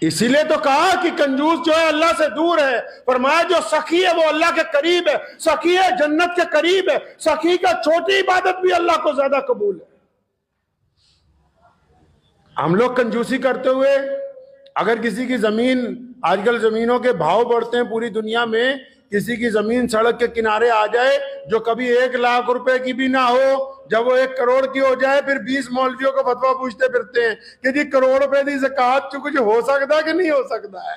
इसीलिए तो कहा कि कंजूस जो है अल्लाह से दूर है, फरमाया जो सखी है वो अल्लाह के करीब है, सखी है जन्नत के करीब है, सखी का छोटी इबादत भी अल्लाह को ज्यादा कबूल है। हम लोग कंजूसी करते हुए अगर किसी की जमीन, आजकल जमीनों के भाव बढ़ते हैं पूरी दुनिया में, किसी की जमीन सड़क के किनारे आ जाए जो कभी 1 लाख रुपए की भी ना हो, जब वो 1 करोड़ की हो जाए फिर 20 मौलवियों को फतवा पूछते फिरते हैं कि जी करोड़ रुपए की ज़कात जो कुछ हो सकता है कि नहीं हो सकता है।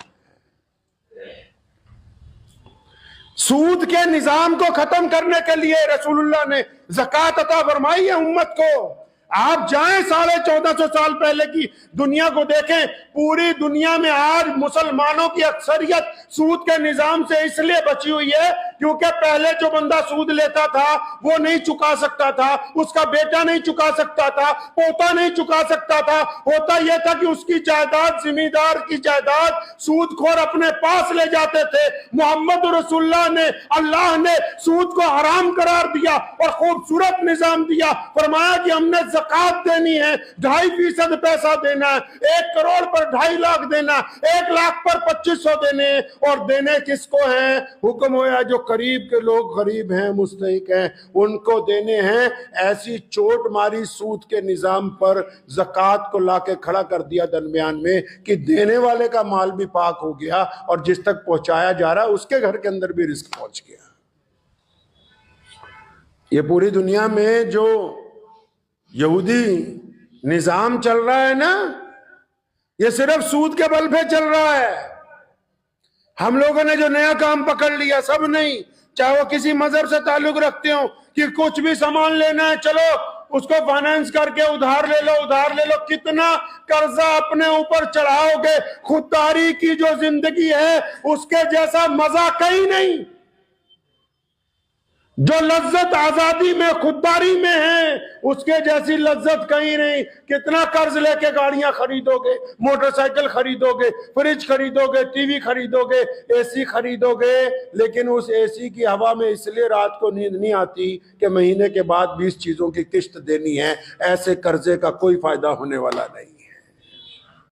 सूद के निजाम को खत्म करने के लिए रसूलुल्लाह ने ज़कात अता फरमाई है उम्मत को। आप जाएं 1450 साल पहले की दुनिया को देखें, पूरी दुनिया में आज मुसलमानों की अक्सरियत सूद के निजाम से इसलिए बची हुई है क्योंकि पहले जो बंदा सूद लेता था वो नहीं चुका सकता था, उसका बेटा नहीं चुका सकता था, पोता नहीं चुका सकता था। होता यह था कि उसकी जायदाद, जिम्मेदार की जायदाद सूदखोर अपने पास ले जाते थे। मोहम्मद रसूलुल्लाह ने, अल्लाह ने सूद को हराम करार दिया और खूबसूरत निजाम दिया। फरमाया कि हमने ज़कात देनी है, 2.5% पैसा देना है, 1 करोड़ पर 2.5 लाख देना, 1 लाख पर 2500 देने। और देने किसको है? हुक्म होया जो करीब के लोग गरीब हैं, मुस्तहिक हैं, उनको देने हैं। ऐसी चोट मारी सूद के निजाम पर, ज़कात को लाके खड़ा कर दिया दरमियान में कि देने वाले का माल भी पाक हो गया और जिस तक पहुंचाया जा रहा है उसके घर के अंदर भी रिस्क पहुंच गया। ये पूरी दुनिया में जो यहूदी निजाम चल रहा है ना, ये सिर्फ सूद के बल पे चल रहा है। हम लोगों ने जो नया काम पकड़ लिया, सब नहीं, चाहे वो किसी मजहब से ताल्लुक रखते हो, कि कुछ भी सामान लेना है चलो उसको फाइनेंस करके उधार ले लो, उधार ले लो। कितना कर्जा अपने ऊपर चढ़ाओगे? खुददारी की जो जिंदगी है उसके जैसा मजा कहीं नहीं। जो लज्जत आजादी में, खुददारी में है, उसके जैसी लज्जत कहीं नहीं। कितना कर्ज लेके गाड़ियां खरीदोगे, मोटरसाइकिल खरीदोगे, फ्रिज खरीदोगे, टीवी खरीदोगे, एसी खरीदोगे, लेकिन उस एसी की हवा में इसलिए रात को नींद नहीं आती कि महीने के बाद 20 चीजों की किस्त देनी है। ऐसे कर्जे का कोई फायदा होने वाला नहीं।